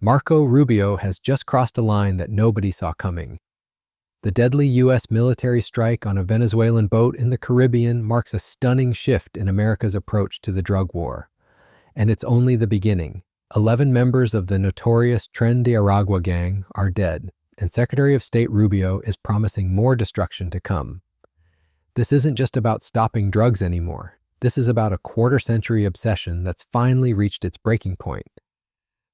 Marco Rubio has just crossed a line that nobody saw coming. The deadly U.S. military strike on a Venezuelan boat in the Caribbean marks a stunning shift in America's approach to the drug war. And it's only the beginning. 11 members of the notorious Tren de Aragua gang are dead, and Secretary of State Rubio is promising more destruction to come. This isn't just about stopping drugs anymore. This is about a quarter-century obsession that's finally reached its breaking point.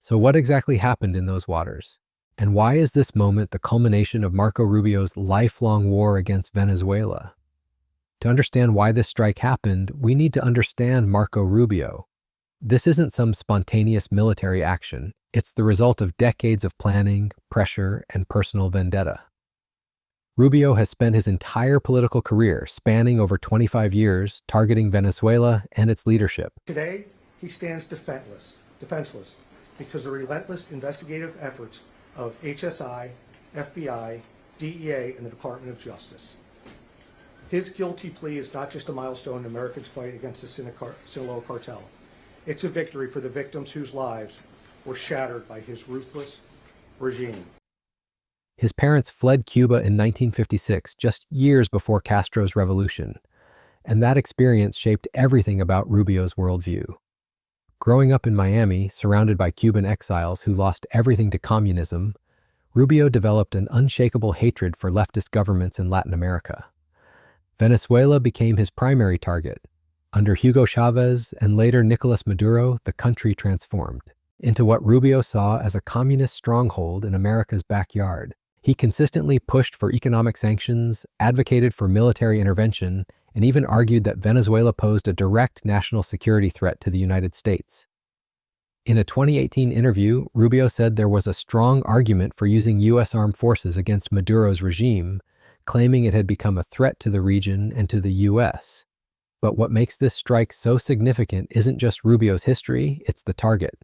So what exactly happened in those waters? And why is this moment the culmination of Marco Rubio's lifelong war against Venezuela? To understand why this strike happened, we need to understand Marco Rubio. This isn't some spontaneous military action. It's the result of decades of planning, pressure, and personal vendetta. Rubio has spent his entire political career, spanning over 25 years, targeting Venezuela and its leadership. Today, he stands defenseless because the relentless investigative efforts of HSI, FBI, DEA, and the Department of Justice. His guilty plea is not just a milestone in Americans' fight against the Sinaloa cartel. It's a victory for the victims whose lives were shattered by his ruthless regime. His parents fled Cuba in 1956, just years before Castro's revolution, and that experience shaped everything about Rubio's worldview. Growing up in Miami, surrounded by Cuban exiles who lost everything to communism, Rubio developed an unshakable hatred for leftist governments in Latin America. Venezuela became his primary target. Under Hugo Chavez and later Nicolas Maduro, the country transformed into what Rubio saw as a communist stronghold in America's backyard. He consistently pushed for economic sanctions, advocated for military intervention, and even argued that Venezuela posed a direct national security threat to the United States. In a 2018 interview, Rubio said there was a strong argument for using U.S. armed forces against Maduro's regime, claiming it had become a threat to the region and to the U.S. But what makes this strike so significant isn't just Rubio's history, it's the target.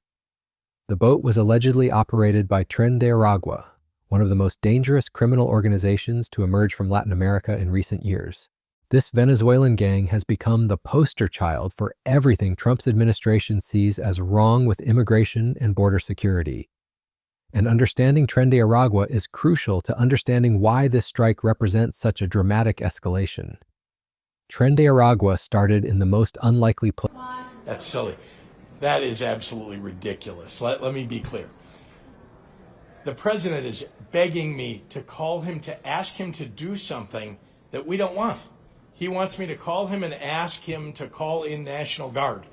The boat was allegedly operated by Tren de Aragua, one of the most dangerous criminal organizations to emerge from Latin America in recent years. This Venezuelan gang has become the poster child for everything Trump's administration sees as wrong with immigration and border security. And understanding Tren de Aragua is crucial to understanding why this strike represents such a dramatic escalation. Tren de Aragua started in the most unlikely place. That's silly. That is absolutely ridiculous. Let me be clear. The president is begging me to call him to ask him to do something that we don't want. He wants me to call him and ask him to call in National Guard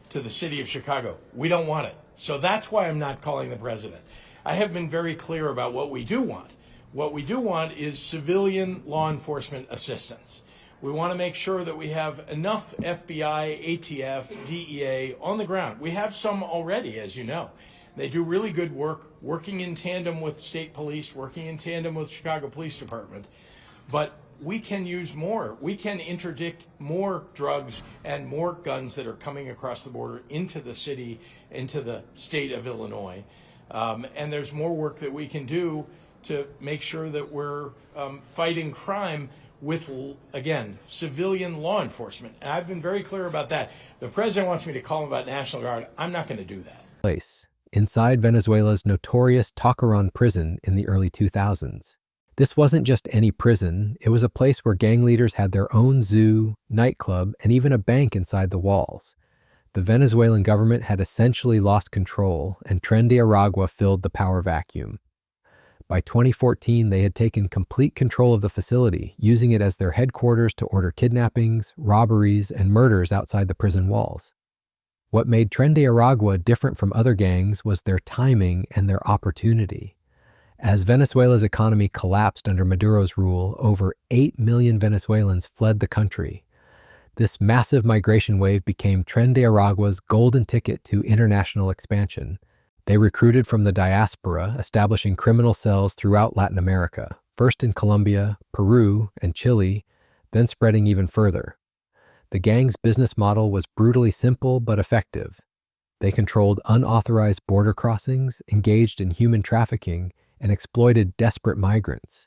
to the city of Chicago. We don't want it. So that's why I'm not calling the president. I have been very clear about what we do want. What we do want is civilian law enforcement assistance. We want to make sure that we have enough FBI, ATF, DEA on the ground. We have some already, as you know. They do really good work, working in tandem with state police, working in tandem with Chicago Police Department. But we can use more. We can interdict more drugs and more guns that are coming across the border into the city, into the state of Illinois. And there's more work that we can do to make sure that we're fighting crime with, again, civilian law enforcement. And I've been very clear about that. The president wants me to call him about National Guard. I'm not going to do that. Inside Venezuela's notorious Tacuarón prison in the early 2000s. This wasn't just any prison, it was a place where gang leaders had their own zoo, nightclub, and even a bank inside the walls. The Venezuelan government had essentially lost control, and Tren de Aragua filled the power vacuum. By 2014, they had taken complete control of the facility, using it as their headquarters to order kidnappings, robberies, and murders outside the prison walls. What made Tren de Aragua different from other gangs was their timing and their opportunity. As Venezuela's economy collapsed under Maduro's rule, over 8 million Venezuelans fled the country. This massive migration wave became Tren de Aragua's golden ticket to international expansion. They recruited from the diaspora, establishing criminal cells throughout Latin America, first in Colombia, Peru, and Chile, then spreading even further. The gang's business model was brutally simple but effective. They controlled unauthorized border crossings, engaged in human trafficking, and exploited desperate migrants.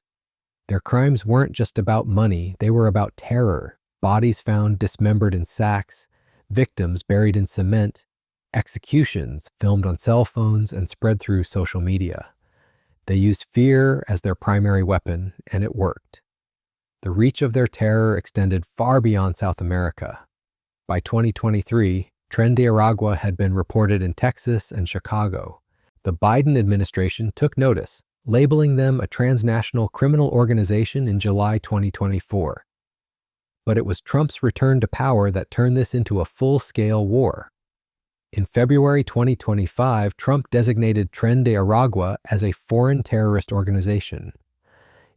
Their crimes weren't just about money, they were about terror, bodies found dismembered in sacks, victims buried in cement, executions filmed on cell phones and spread through social media. They used fear as their primary weapon, and it worked. The reach of their terror extended far beyond South America. By 2023, Tren de Aragua had been reported in Texas and Chicago. The Biden administration took notice, labeling them a transnational criminal organization in July 2024. But it was Trump's return to power that turned this into a full-scale war. In February 2025, Trump designated Tren de Aragua as a foreign terrorist organization.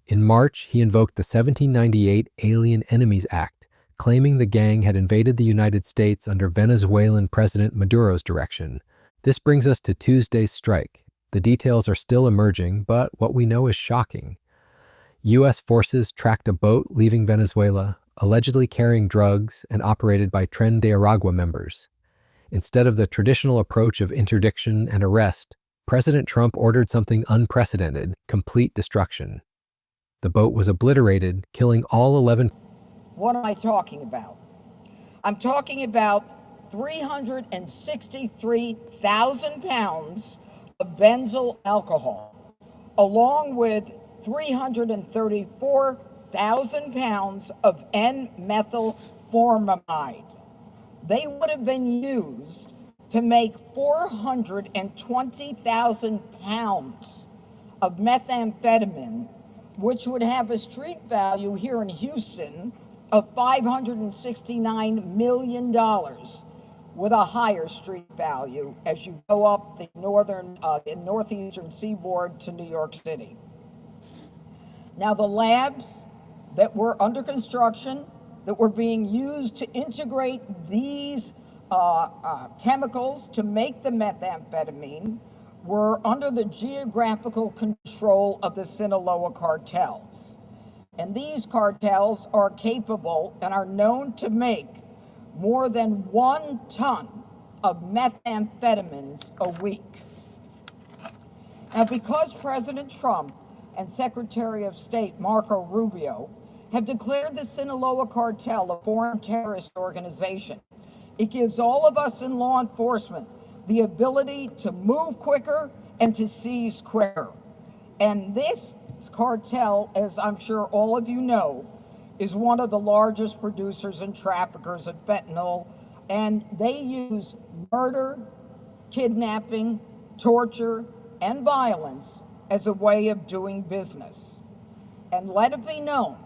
In March, he invoked the 1798 Alien Enemies Act, claiming the gang had invaded the United States under Venezuelan President Maduro's direction. This brings us to Tuesday's strike. The details are still emerging, but what we know is shocking. U.S. forces tracked a boat leaving Venezuela, allegedly carrying drugs and operated by Tren de Aragua members. Instead of the traditional approach of interdiction and arrest, President Trump ordered something unprecedented: complete destruction. The boat was obliterated, killing all 11. What am I talking about? I'm talking about 363,000 pounds of benzyl alcohol, along with 334,000 pounds of N-methylformamide. They would have been used to make 420,000 pounds of methamphetamine, which would have a street value here in Houston of $569 million, with a higher street value as you go up the northeastern seaboard to New York City. Now, the labs that were under construction, that were being used to integrate these chemicals to make the methamphetamine, were under the geographical control of the Sinaloa cartels. And these cartels are capable and are known to make more than 1 ton of methamphetamines a week. Now, because President Trump and Secretary of State Marco Rubio have declared the Sinaloa cartel a foreign terrorist organization, it gives all of us in law enforcement the ability to move quicker and to seize quicker. And this cartel, as I'm sure all of you know, is one of the largest producers and traffickers of fentanyl, and they use murder, kidnapping, torture, and violence as a way of doing business. And let it be known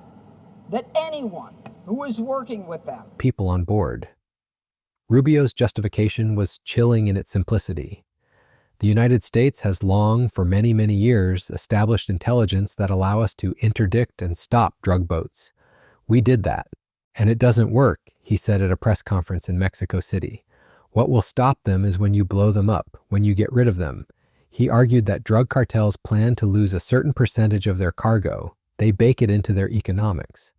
that anyone who is working with them, People on board. Rubio's justification was chilling in its simplicity. The United States has long, for many, many years, established intelligence that allow us to interdict and stop drug boats. We did that. And it doesn't work, he said at a press conference in Mexico City. What will stop them is when you blow them up, when you get rid of them. He argued that drug cartels plan to lose a certain percentage of their cargo. They bake it into their economics.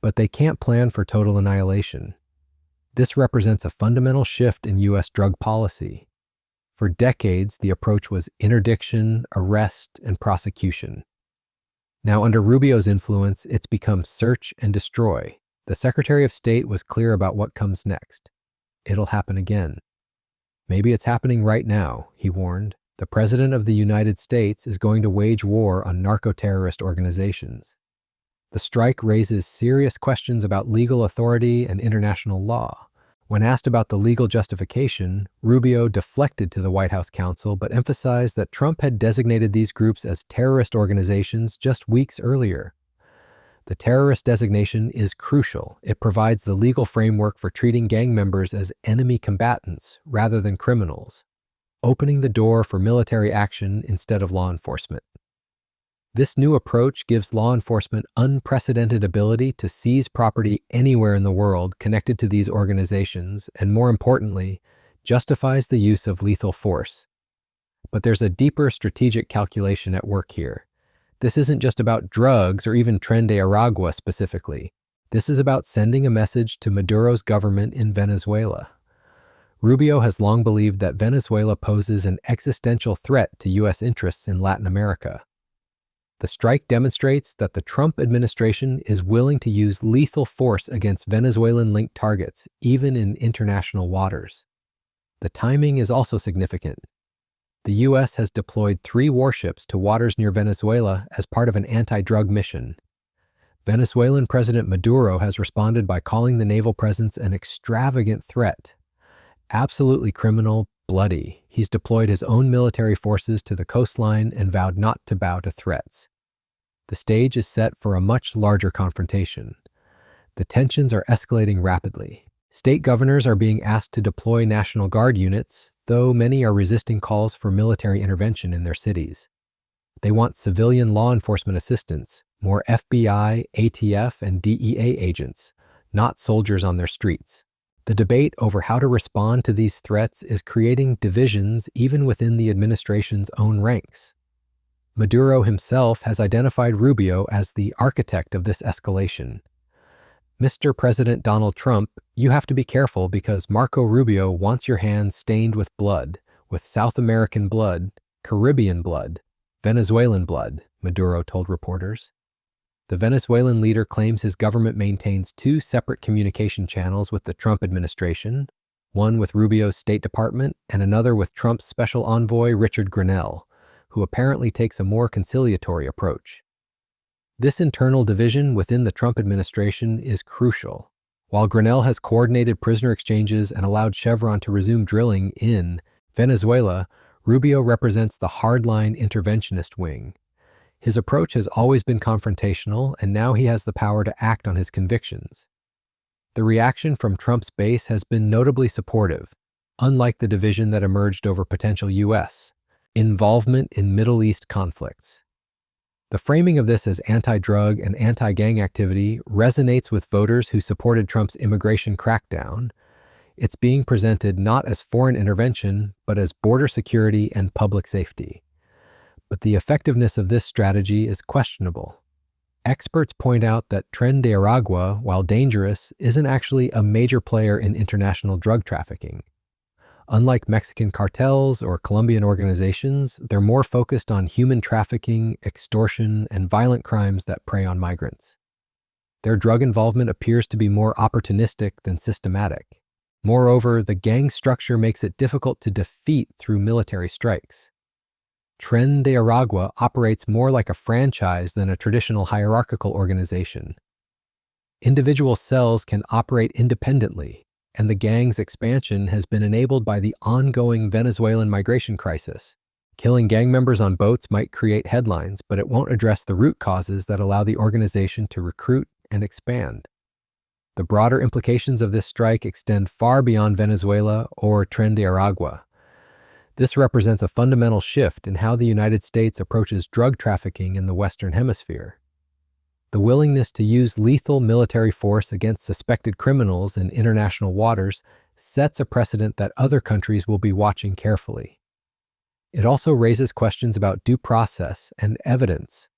But they can't plan for total annihilation. This represents a fundamental shift in U.S. drug policy. For decades, the approach was interdiction, arrest, and prosecution. Now, under Rubio's influence, it's become search and destroy. The Secretary of State was clear about what comes next. It'll happen again. Maybe it's happening right now, he warned. The President of the United States is going to wage war on narco-terrorist organizations. The strike raises serious questions about legal authority and international law. When asked about the legal justification, Rubio deflected to the White House counsel but emphasized that Trump had designated these groups as terrorist organizations just weeks earlier. The terrorist designation is crucial. It provides the legal framework for treating gang members as enemy combatants rather than criminals, opening the door for military action instead of law enforcement. This new approach gives law enforcement unprecedented ability to seize property anywhere in the world connected to these organizations and, more importantly, justifies the use of lethal force. But there's a deeper strategic calculation at work here. This isn't just about drugs or even Tren de Aragua specifically. This is about sending a message to Maduro's government in Venezuela. Rubio has long believed that Venezuela poses an existential threat to U.S. interests in Latin America. The strike demonstrates that the Trump administration is willing to use lethal force against Venezuelan-linked targets, even in international waters. The timing is also significant. The U.S. has deployed 3 warships to waters near Venezuela as part of an anti-drug mission. Venezuelan President Maduro has responded by calling the naval presence an extravagant threat. Absolutely criminal, bloody. He's deployed his own military forces to the coastline and vowed not to bow to threats. The stage is set for a much larger confrontation. The tensions are escalating rapidly. State governors are being asked to deploy National Guard units, though many are resisting calls for military intervention in their cities. They want civilian law enforcement assistance, more FBI, ATF, and DEA agents, not soldiers on their streets. The debate over how to respond to these threats is creating divisions even within the administration's own ranks. Maduro himself has identified Rubio as the architect of this escalation. Mr. President Donald Trump, you have to be careful because Marco Rubio wants your hands stained with blood, with South American blood, Caribbean blood, Venezuelan blood, Maduro told reporters. The Venezuelan leader claims his government maintains 2 separate communication channels with the Trump administration, one with Rubio's State Department and another with Trump's special envoy Richard Grenell, who apparently takes a more conciliatory approach. This internal division within the Trump administration is crucial. While Grenell has coordinated prisoner exchanges and allowed Chevron to resume drilling in Venezuela, Rubio represents the hardline interventionist wing. His approach has always been confrontational, and now he has the power to act on his convictions. The reaction from Trump's base has been notably supportive, unlike the division that emerged over potential U.S. involvement in Middle East conflicts. The framing of this as anti-drug and anti-gang activity resonates with voters who supported Trump's immigration crackdown. It's being presented not as foreign intervention, but as border security and public safety. But the effectiveness of this strategy is questionable. Experts point out that Tren de Aragua, while dangerous, isn't actually a major player in international drug trafficking. Unlike Mexican cartels or Colombian organizations, they're more focused on human trafficking, extortion, and violent crimes that prey on migrants. Their drug involvement appears to be more opportunistic than systematic. Moreover, the gang structure makes it difficult to defeat through military strikes. Tren de Aragua operates more like a franchise than a traditional hierarchical organization. Individual cells can operate independently, and the gang's expansion has been enabled by the ongoing Venezuelan migration crisis. Killing gang members on boats might create headlines, but it won't address the root causes that allow the organization to recruit and expand. The broader implications of this strike extend far beyond Venezuela or Tren de Aragua. This represents a fundamental shift in how the United States approaches drug trafficking in the Western Hemisphere. The willingness to use lethal military force against suspected criminals in international waters sets a precedent that other countries will be watching carefully. It also raises questions about due process and evidence.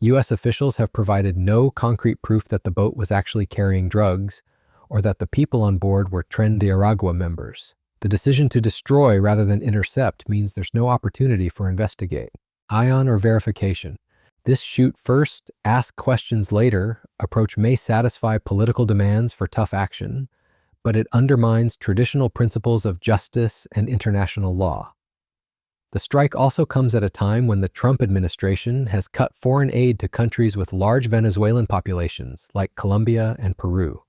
U.S. officials have provided no concrete proof that the boat was actually carrying drugs or that the people on board were Tren de Aragua members. The decision to destroy rather than intercept means there's no opportunity for investigate, ion, or verification. This shoot first, ask questions later approach may satisfy political demands for tough action, but it undermines traditional principles of justice and international law. The strike also comes at a time when the Trump administration has cut foreign aid to countries with large Venezuelan populations like Colombia and Peru.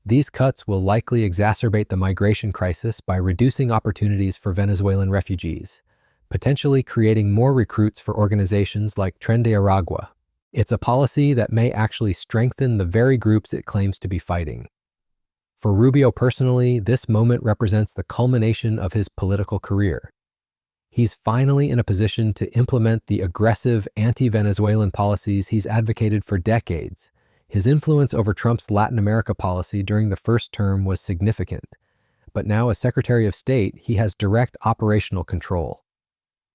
These cuts will likely exacerbate the migration crisis by reducing opportunities for Venezuelan refugees, potentially creating more recruits for organizations like Tren de Aragua. It's a policy that may actually strengthen the very groups it claims to be fighting. For Rubio personally, this moment represents the culmination of his political career. He's finally in a position to implement the aggressive anti-Venezuelan policies he's advocated for decades. His influence over Trump's Latin America policy during the first term was significant, but now as Secretary of State, he has direct operational control.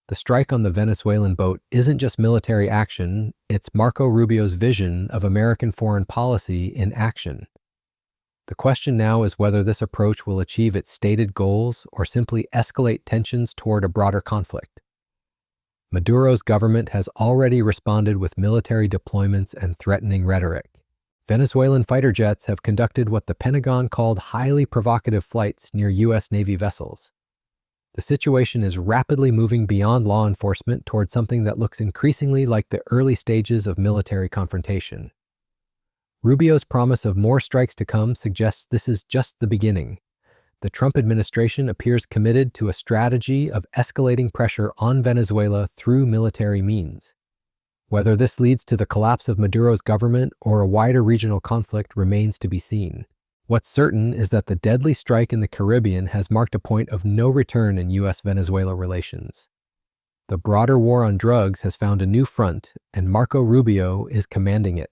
The strike on the Venezuelan boat isn't just military action, it's Marco Rubio's vision of American foreign policy in action. The question now is whether this approach will achieve its stated goals or simply escalate tensions toward a broader conflict. Maduro's government has already responded with military deployments and threatening rhetoric. Venezuelan fighter jets have conducted what the Pentagon called highly provocative flights near U.S. Navy vessels. The situation is rapidly moving beyond law enforcement toward something that looks increasingly like the early stages of military confrontation. Rubio's promise of more strikes to come suggests this is just the beginning. The Trump administration appears committed to a strategy of escalating pressure on Venezuela through military means. Whether this leads to the collapse of Maduro's government or a wider regional conflict remains to be seen. What's certain is that the deadly strike in the Caribbean has marked a point of no return in U.S.-Venezuela relations. The broader war on drugs has found a new front, and Marco Rubio is commanding it.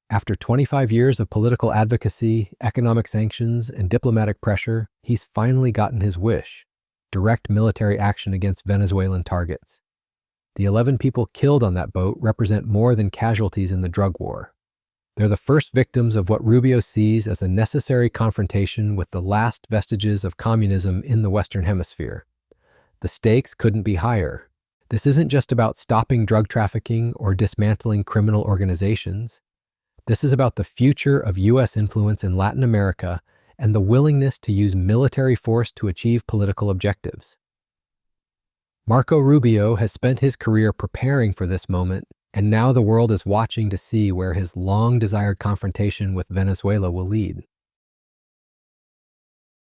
After 25 years of political advocacy, economic sanctions, and diplomatic pressure, he's finally gotten his wish: direct military action against Venezuelan targets. The 11 people killed on that boat represent more than casualties in the drug war. They're the first victims of what Rubio sees as a necessary confrontation with the last vestiges of communism in the Western Hemisphere. The stakes couldn't be higher. This isn't just about stopping drug trafficking or dismantling criminal organizations. This is about the future of U.S. influence in Latin America and the willingness to use military force to achieve political objectives. Marco Rubio has spent his career preparing for this moment, and now the world is watching to see where his long-desired confrontation with Venezuela will lead.